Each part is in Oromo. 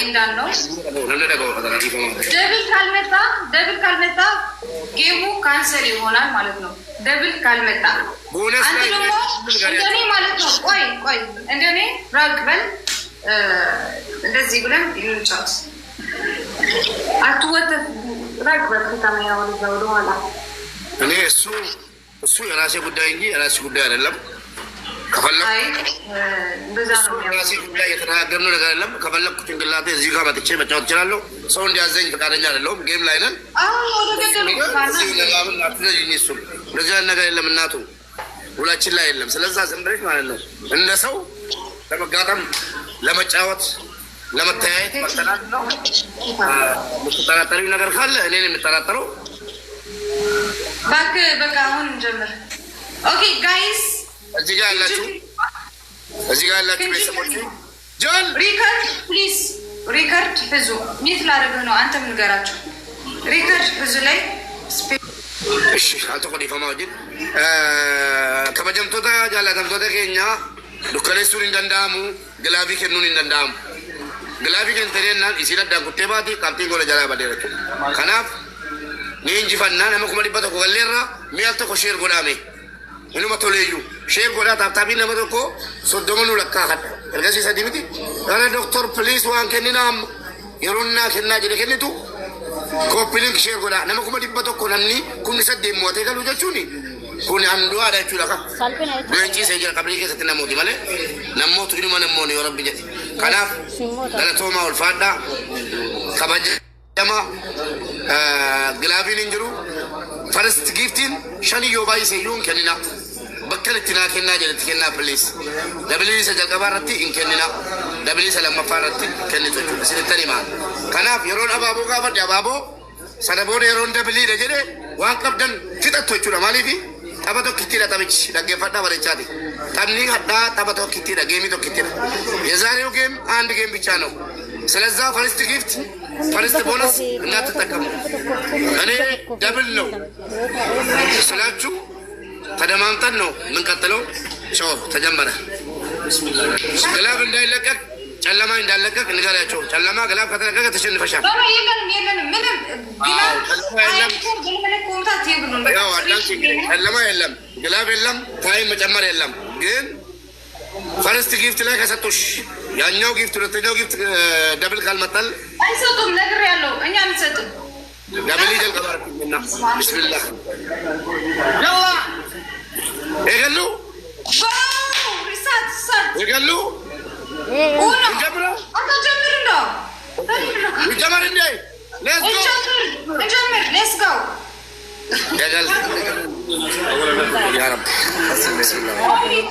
እንዳልነው ደብል ካልመጣ ጌሙ ካንሰል ይሆናል ማለት ነው። ደብል ካልመጣ አንተ ደግሞ እንደኔ ማለት ነው። ቆይ እንደኔ ራቅ በል እንደዚህ ብለን እንጫወት። አትወተፍ ራቅ በል ከተማያ ወደ ኋላ እኔ እሱ የራሴ ጉዳይ እንጂ የራሴ ጉዳይ አይደለም። ራሴ ጉዳይ የተነጋገርነው ነገር የለም። ከፈለኩት ጭንቅላቴ እዚህ ጋር መጥቼ መጫወት እችላለሁ። ሰው እንዲያዘኝ ፈቃደኛ አይደለሁም። ጌም ላይ ነን። እንደዚህ አይነት ነገር የለም። እናቱ ሁላችን ላይ የለም። ስለዛ ዝም ብለሽ ማለት ነው እንደ ሰው ለመጋጠም ለመጫወት ለመተያየት መጠናት ነው። የምትጠራጠሪው ነገር ካለ እኔን የምጠራጠረው በቃ አሁን እንጀምር። ኦኬ ጋይስ እዚህ ጋር ያላችሁ ቤተሰቦች ጆን ሪከርድ ፕሊዝ ሪከርድ ህዙ ሚት ላደርግህ ነው። አንተም ንገራቸው ሪከርድ ህዙ ላይ እሺ አንተ ቆዲ ፈማውጅን ከበጀምቶታ ጃላተምቶታ ኬኛ ዱከሌሱን እንደንዳሙ ግላቢ ከኑን እንደንዳሙ ግላቢ ከንተሬናን ኢሲለዳን ኩቴባቲ ካፕቴን ጎለ ጃላ ባደረቱ ከናፍ ኒንጂፋና ነመኩመ ዲበተ ኮገሌራ ሚያልተ ኮሼር ጎዳሜ Inuma toleeyu shee godhaa taaptaabii nama tokko soddoma nu lakkaa'adha. Ergasii sadii miti. Gara doktor piliis waan kenninaa yeroonnaa kennaa jedhe kennitu koppiliin shee godhaa nama kuma dhibba tokko namni kumni saddeet mo'atee galuu jechuuni kun handu'aadha jechuudha ka. Leenciisee jira qabrii keessatti namooti malee namoota inuma namoonni yoo rabbi jedhe. Kanaaf galatoomaa ulfaadhaa kabajama gilaabiin hin jiru. First gifting shani yoo baay'isee yuun kennina. Bakka itti naa kennaa jedhetti kennaa piliis. Dabiliisa jalqabaa irratti hin kennina. Dabiliisa lammaffaa irratti kennitu jechuudha. Isinitti himaa. Kanaaf yeroon abaaboo gaafadhe abaaboo sana booda yeroon dabiliidha jedhee waan qabdan fixattu jechuudha. Maaliifi tapha tokkittiidha taphichi dhaggeeffadhaa bareechaati. Taphni hadhaa tapha tokkittiidha geemii tokkittiidha. Yezaanee geem አንድ ጌም ብቻ ነው። ስለዛ ፈርስት ጊፍት ፈርስት ቦነስ እንዳትጠቀሙ። እኔ ደብል ነው ስላችሁ ተደማምጠን ነው የምንቀጥለው። ሾው ተጀመረ። ግላብ እንዳይለቀቅ ጨለማ እንዳይለቀቅ ንገሪያቸው። ጨለማ ግላብ ከተለቀቀ ተሸንፈሻል። ጨለማ የለም፣ ግላብ የለም፣ ታይም መጨመር የለም። ግን ፈርስት ጊፍት ላይ ከሰጡሽ ያኛው ጊፍት ሁለተኛው ጊፍት ደብል ካልመጣል አይሰጡም። ነገር ያለው እኛ አንሰጥም። ደብል ይደል ቀባርኩኝና ቢስሚላህ ያላ ይገሉ ሪሳት ሰር ይገሉ ጀምራ አታጀምር ነው ጀምር እንዴ ሌትስ ጎ يا رب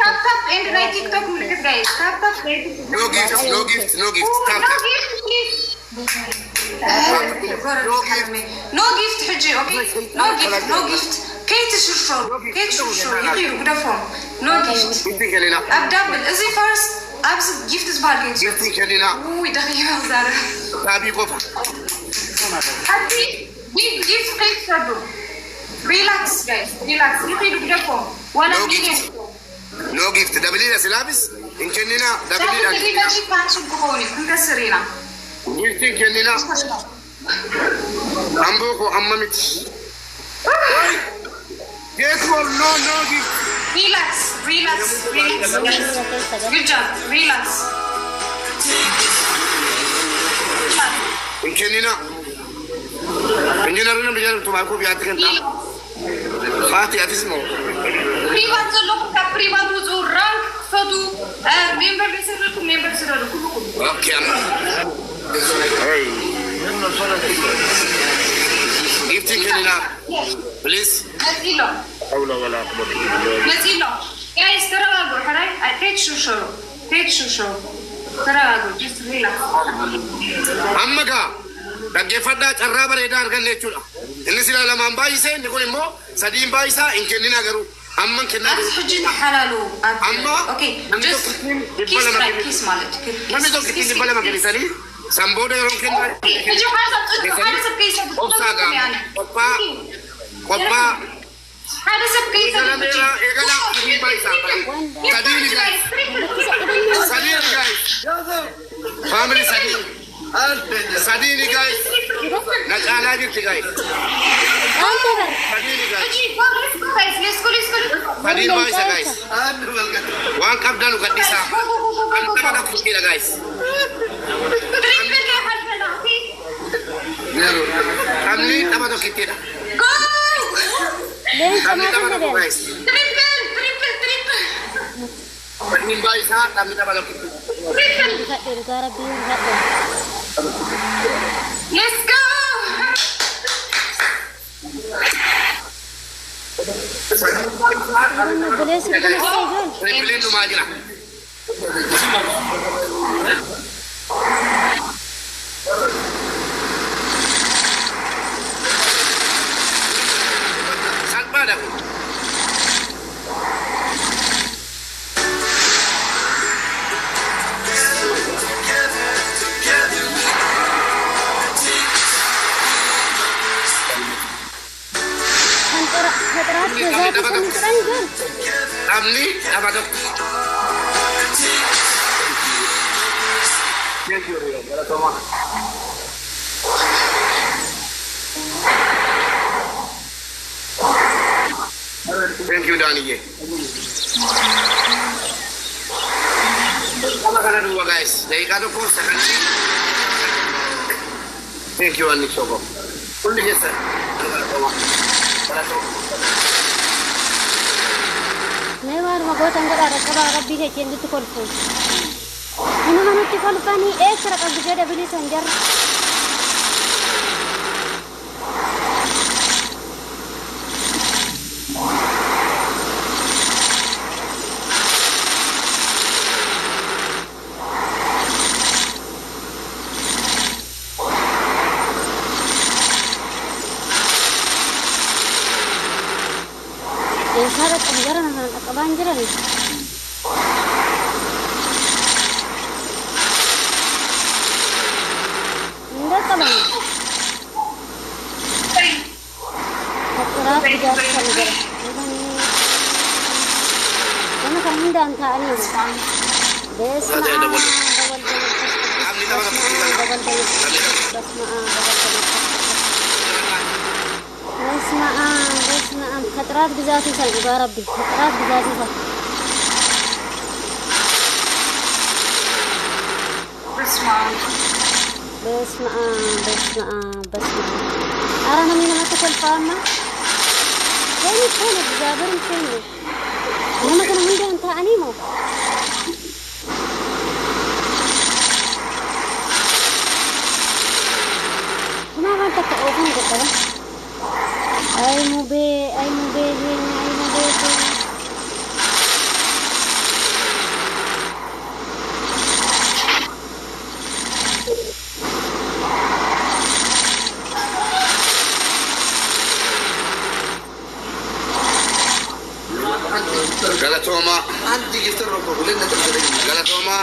tap tap and right TikTok look guys tap no gift tap no gift حجي اوكي no gift كيت شرشور يقيروا قدفهم no gift ابدابل ازي first ابز gift زبالك gift كلنا دقيقه زاره تابي قفا حتى gift كيت شدو relax guys relax يقيروا قدفهم ولا no gift دبلينا سلابس إن كننا دبلينا gift كننا أمبوكو أمامت get one no gift relax good job relax إن كننا إنجنيرنا بيجار تماركو بياتكن تا فاتي أتسمو private look private وزو rank فدو member بيسرلكم member سرلكم أوكي hey gifting كننا please نزيلو حول ولا قوة إلا بالله نزيلو guys تراغو حراي take شو تراغو just relax أمّا dhaggeeffadhaa carraa bareedaa arganne jechuudha. Inni sila lamaan baay'isee inni kun immoo sadiin baay'isaa hin kennina garuu amma hin kennaa garuu. Hojii halaaluu. Amma namni tokko ittiin dhibba lama kennisanii san booda yeroo kennaa. Obsaa gaama qophaa. Eegala sadiin baay'isaa sadiin gaa'e faamilii sadii. Sadini guys. Nakala jirti guys. Sadini guys. Let's go. Sadini boys guys. Wan kabdan ugadisa. Anta mana kutila guys. Kami tama to kitira. Go! Kami tama to guys. Triple. Sadini boys ha, kami tama to kitira. Let's go! Triple lumajila. Salpada. Kami apa tu? Thank you Dani. Apa kana dua guys? Dari kado pun sekali. Thank you Anik Soko. Undi jesa. Nevar magot anggar ada kabar Rabbi ke cendu tu kolfu. Ini mana tu kolfani ekstra kabisa dah beli sanjar. Sahabat anggaran anak kebanjiran. Enggak kabar. Terap juga sanjar. Karena kamu dah antah ni. Desma. Desma. Khatrat bizati sal ya Rabbi. Khatrat bizati sal. Basma. Ara nami nama tu kalfama. Ini bizabar ini. Nama kan hindi anta animo. Kenapa tak open kita? Ay mube. Galatoma. Anti kita rokok boleh nak terjadi. Galatoma.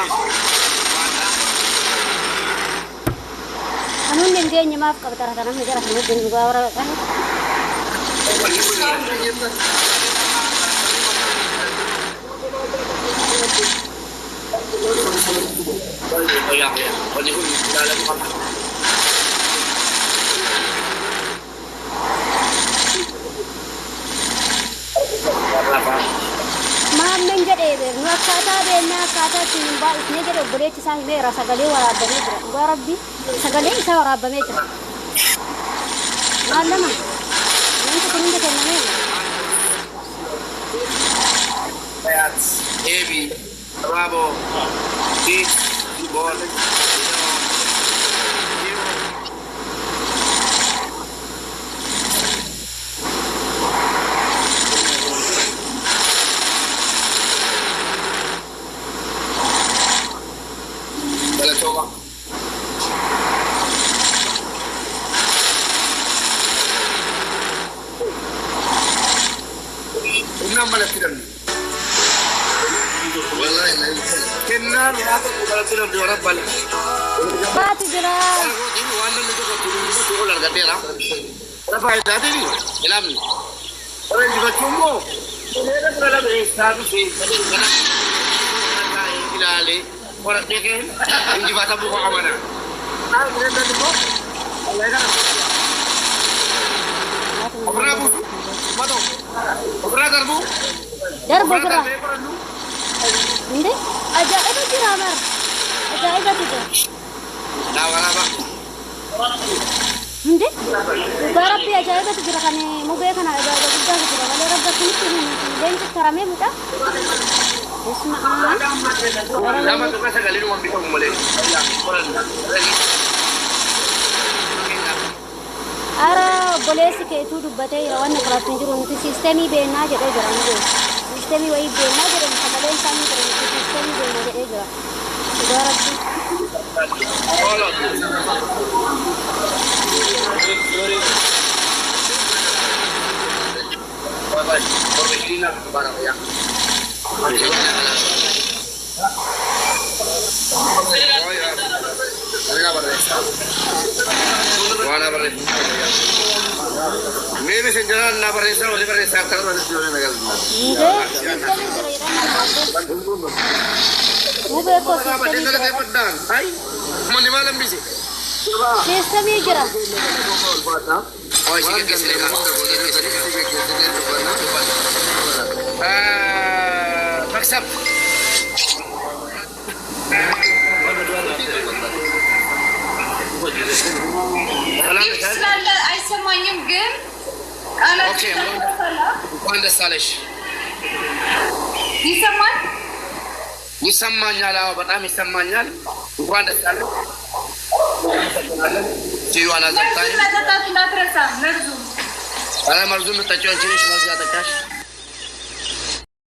Anun din dia nyamap ka betara-betara negara kami din juga orang kan. Maammen jedhe kata timba isne jedhe obboleechi isaa himeera sagalee waraabamee jira dhugaa rabbi sagalee isaa waraabamee jira maal lama wanta kun hunda kennamee Ebi, Bravo, Big, Ball, Galatoma. Unang malatiran. Wallahi na. Kenal ako malatiran di orang balik. Bati jira. Ini wannan nito ko tulu larga tera. Apa dati ni? Elam ni. Orang juga cumbo. Mereka berada di satu sih. Tadi kana. Ilale. Orang deke. Ini mata buka mana? دربو كرا عندي أجائب كرا مر أجائب كده لا ولا با عندي بربي أجائب كده كاني مو بيكنا أجائب كده كده ولا ربك كنتي لين تكرمي متى اسمع لا ما تبغى تقللوا من بيتهم ولا أرا بوليس كيتو دبته يروان كراتين جرو نتي سيستمي بينا جده جرانجو سيستمي وي بينا جده مخبلين ثاني جرو نتي سيستمي بينا جده جرا وانا بري مين سجنا نا بري سا ولي بري سا كلام هذا جوري نقل مو بيكو هاي من مالم بيسي سيستمي جرا اوه شيء كيسلي مكسب ስላለ አይሰማኝም ግን ኦኬ እንኳን ደስ አለሽ ይሰማል ይሰማኛል አዎ በጣም ይሰማኛል እንኳን ደስ አለሽ ሲዋና ዘጣኝ ለተጣጣ እንዳትረሳ መርዙ አረ መርዙ ምጠጪው አንቺ ነሽ መርዙ ያጠቃሽ